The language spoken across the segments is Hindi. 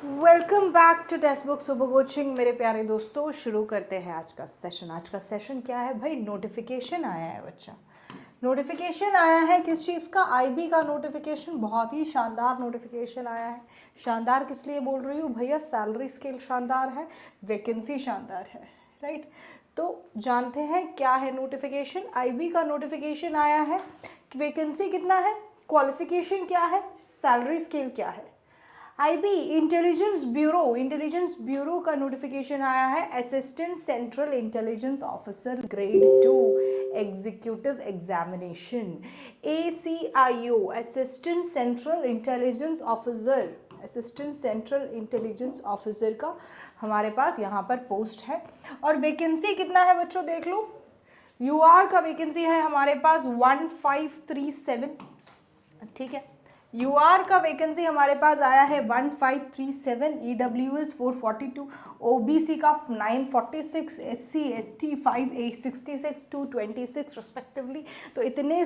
Welcome back to text book super coaching. मेरे प्यारे दोस्तों, शुरू करते हैं आज का सेशन। आज का सेशन क्या है भाई? नोटिफिकेशन आया है बच्चा। नोटिफिकेशन आया है किस चीज़ का? आईबी का नोटिफिकेशन। बहुत ही शानदार नोटिफिकेशन आया है। शानदार किस लिए बोल रही हूँ भैया? सैलरी स्केल शानदार है, वैकेंसी शानदार है, राइट? तो जानते हैं क्या है नोटिफिकेशन। आईबी का नोटिफिकेशन आया है। वैकेंसी कितना है, क्वालिफिकेशन क्या है, सैलरी स्केल क्या है। आईबी इंटेलिजेंस ब्यूरो का नोटिफिकेशन आया है। Assistant central intelligence officer grade 2 executive examination. ACIO assistant central intelligence officer का हमारे पास यहाँ पर पोस्ट है। और वैकेंसी कितना है बच्चों, देख लो। यूआर का वैकेंसी है हमारे पास 1537, ठीक है। यूआर का वैकेंसी हमारे पास आया है 1537, EWS 442, OBC का 946, SC ST 5866, 226 रिस्पेक्टिवली। तो इतने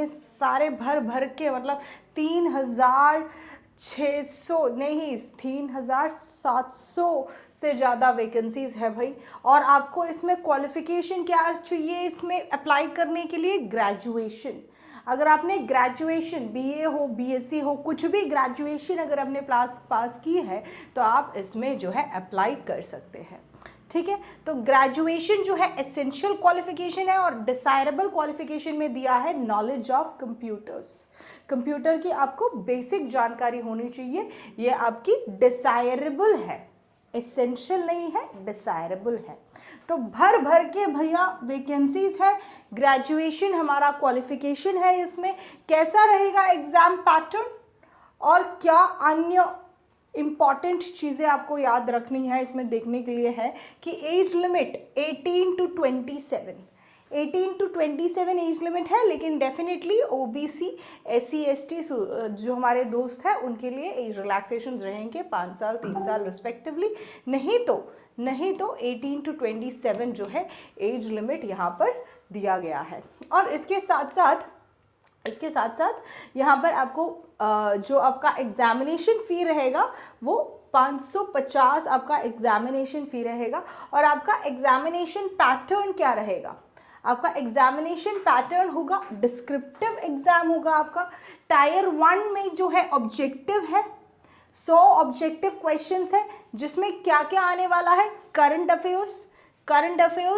सारे भर भर के मतलब 3600 नहीं 3700 से ज़्यादा वैकेंसीज है भाई। और आपको इसमें क्वालिफिकेशन क्या चाहिए इसमें अप्लाई करने के लिए? ग्रेजुएशन। अगर आपने ग्रेजुएशन BA हो BSc हो कुछ भी ग्रेजुएशन अगर आपने पास की है तो आप इसमें जो है अप्लाई कर सकते हैं, ठीक है। तो ग्रेजुएशन जो है एसेंशियल क्वालिफिकेशन है और डिसायरेबल क्वालिफिकेशन में दिया है नॉलेज ऑफ कंप्यूटर्स। कंप्यूटर की आपको बेसिक जानकारी होनी चाहिए, ये आपकी डिसायरेबल है, एसेंशियल नहीं है, डिसायरेबल है। तो भर भर के भैया वैकेंसीज है। ग्रेजुएशन हमारा क्वालिफिकेशन है। इसमें कैसा रहेगा एग्जाम पैटर्न और क्या अन्य इंपॉर्टेंट चीज़ें आपको याद रखनी है इसमें देखने के लिए है कि age limit 18 to 27 age limit है। लेकिन डेफिनेटली OBC SC ST जो हमारे दोस्त हैं उनके लिए एज रिलैक्सेशन रहेंगे 5 साल 3 साल रिस्पेक्टिवली। नहीं तो 18 to 27 जो है एज लिमिट यहाँ पर दिया गया है। और इसके साथ साथ यहाँ पर आपको जो आपका एग्जामिनेशन फ़ी रहेगा वो 550 आपका एग्जामिनेशन फ़ी रहेगा। और आपका एग्जामिनेशन पैटर्न क्या रहेगा? आपका एग्जामिनेशन पैटर्न होगा डिस्क्रिप्टिव एग्जाम होगा आपका। टायर 1 में जो है ऑब्जेक्टिव है, 100 ऑब्जेक्टिव क्वेश्चंस है जिसमें क्या क्या आने वाला है? Current affairs,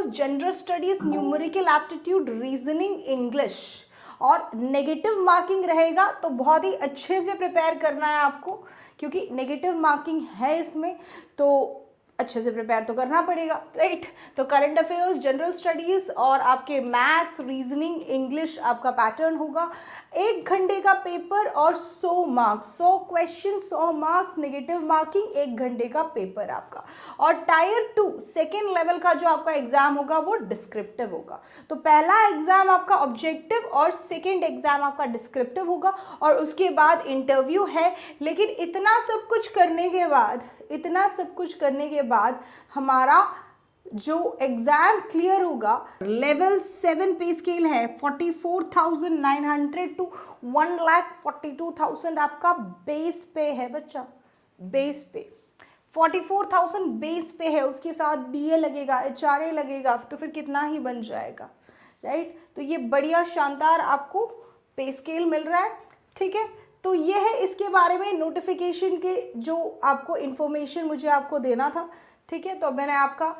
general studies, numerical aptitude, reasoning, English. और नेगेटिव मार्किंग रहेगा तो बहुत ही अच्छे से प्रिपेयर करना है आपको, क्योंकि नेगेटिव मार्किंग है इसमें तो अच्छे से प्रिपेयर तो करना पड़ेगा, राइट। तो करंट अफेयर्स, जनरल स्टडीज और आपके मैथ्स, रीजनिंग, इंग्लिश आपका पैटर्न होगा। 1 घंटे का पेपर और 100 marks, 100 question 100 marks, negative marking 1 घंटे का पेपर आपका। और टायर 2 सेकेंड लेवल का जो आपका एग्जाम होगा वो डिस्क्रिप्टिव होगा। तो पहला एग्जाम आपका ऑब्जेक्टिव और सेकेंड एग्जाम आपका डिस्क्रिप्टिव होगा और उसके बाद इंटरव्यू है। लेकिन इतना सब कुछ करने के बाद हमारा जो एग्जाम क्लियर होगा, लेवल 7 पे स्केल है 44,900 to 1,42,000 आपका बेस पे है बच्चा। बेस पे 44,000 बेस पे है, उसके साथ DA लगेगा, HRA लगेगा, तो फिर कितना ही बन जाएगा, राइट। तो ये बढ़िया शानदार आपको पे स्केल मिल रहा है, ठीक है। तो ये है इसके बारे में नोटिफिकेशन के जो आपको इन्फॉर्मेशन मुझे आपको देना था, ठीक है। तो मैंने आपका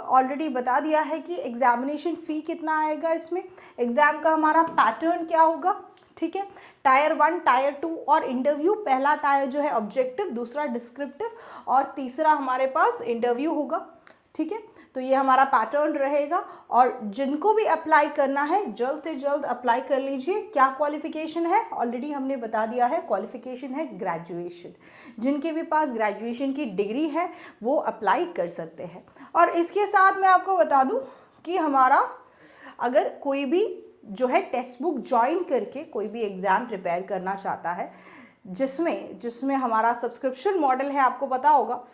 ऑलरेडी बता दिया है कि एग्जामिनेशन फ़ी कितना आएगा, इसमें एग्ज़ाम का हमारा पैटर्न क्या होगा, ठीक है। टायर 1, टायर 2 और इंटरव्यू। पहला टायर जो है ऑब्जेक्टिव, दूसरा डिस्क्रिप्टिव और तीसरा हमारे पास इंटरव्यू होगा, ठीक है। तो ये हमारा पैटर्न रहेगा। और जिनको भी अप्लाई करना है जल्द से जल्द अप्लाई कर लीजिए। क्या क्वालिफिकेशन है ऑलरेडी हमने बता दिया है, क्वालिफिकेशन है ग्रेजुएशन। जिनके भी पास ग्रेजुएशन की डिग्री है वो अप्लाई कर सकते हैं। और इसके साथ मैं आपको बता दूं कि हमारा अगर कोई भी जो है टेक्स्ट बुक ज्वाइन करके कोई भी एग्ज़ाम प्रिपेयर करना चाहता है जिसमें हमारा सब्सक्रिप्शन मॉडल है, आपको पता होगा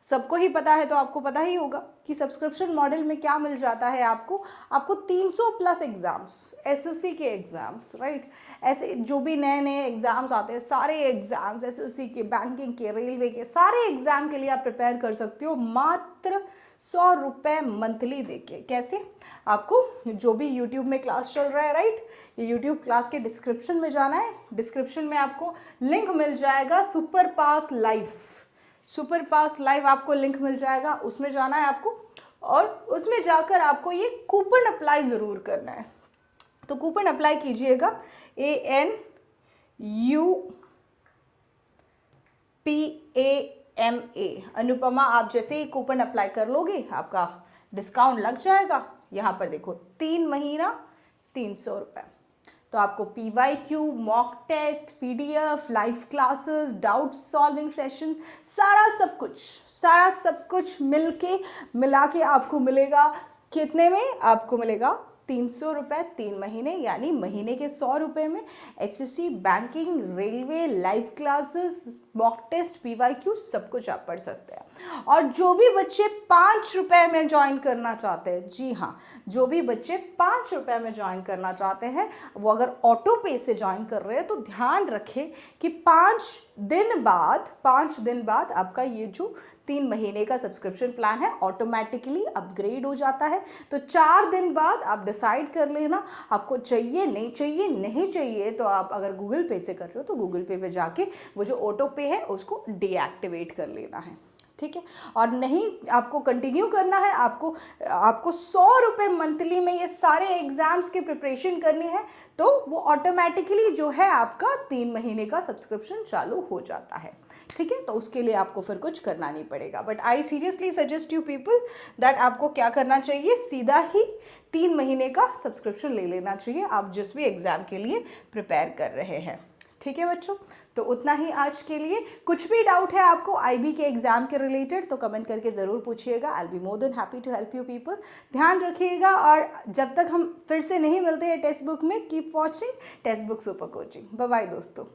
सबको ही पता है, तो आपको पता ही होगा कि सब्सक्रिप्शन मॉडल में क्या मिल जाता है आपको 300 प्लस एग्ज़ाम्स, एसएससी के एग्ज़ाम्स, राइट। ऐसे जो भी नए नए एग्ज़ाम्स आते हैं, सारे एग्ज़ाम्स एसएससी के, बैंकिंग के, रेलवे के, सारे एग्ज़ाम के लिए आप प्रिपेयर कर सकते हो मात्र 100 रुपये मंथली देके। कैसे? आपको जो भी यूट्यूब में क्लास चल रहा है, राइट, ये यूट्यूब क्लास के डिस्क्रिप्शन में जाना है, डिस्क्रिप्शन में आपको लिंक मिल जाएगा सुपर पास लाइव, सुपर पास लाइव आपको लिंक मिल जाएगा, उसमें जाना है आपको और उसमें जाकर आपको ये कूपन अप्लाई ज़रूर करना है। तो कूपन अप्लाई कीजिएगा ANUPAMA, अनुपमा। आप जैसे ही कूपन अप्लाई कर लोगे आपका डिस्काउंट लग जाएगा। यहाँ पर देखो 3 महीना 300 रुपये। तो आपको PYQ, mock test, PDF, live classes, doubt solving session, सारा सब कुछ मिला के आपको मिलेगा कितने में? आपको मिलेगा 300 रुपये 3 महीने, यानी महीने के 100 रुपये में SSC, banking, railway, live classes, mock test, PYQ सब कुछ आप पढ़ सकते हैं। और जो भी बच्चे 5 रुपये में ज्वाइन करना चाहते हैं, जी हाँ, जो भी बच्चे 5 रुपये में ज्वाइन करना चाहते हैं, वो अगर ऑटो पे से ज्वाइन कर रहे हैं तो ध्यान रखें कि 5 दिन बाद आपका ये जो 3 महीने का सब्सक्रिप्शन प्लान है ऑटोमेटिकली अपग्रेड हो जाता है। तो 4 दिन बाद आप डिसाइड कर लेना आपको चाहिए नहीं चाहिए तो आप अगर गूगल पे से कर रहे हो तो गूगल पे जाके वो जो ऑटो पे है उसको डीएक्टिवेट कर लेना है, ठीक है। और नहीं आपको कंटिन्यू करना है, आपको 100 रुपये मंथली में ये सारे एग्जाम्स की प्रिपरेशन करनी है, तो वो ऑटोमेटिकली जो है आपका 3 महीने का सब्सक्रिप्शन चालू हो जाता है, ठीक है। तो उसके लिए आपको फिर कुछ करना नहीं पड़ेगा। But I seriously suggest you people that आपको क्या करना चाहिए, सीधा ही 3 महीने का सब्सक्रिप्शन ले लेना चाहिए आप जिस भी एग्ज़ाम के लिए प्रिपेयर कर रहे हैं, ठीक है बच्चों। तो उतना ही आज के लिए। कुछ भी डाउट है आपको IB के एग्ज़ाम के रिलेटेड तो कमेंट करके ज़रूर पूछिएगा। I will be more than happy to help you people. ध्यान रखिएगा और जब तक हम फिर से नहीं मिलते हैं टेक्स्ट बुक में, keep watching text book super coaching. Bye bye दोस्तों।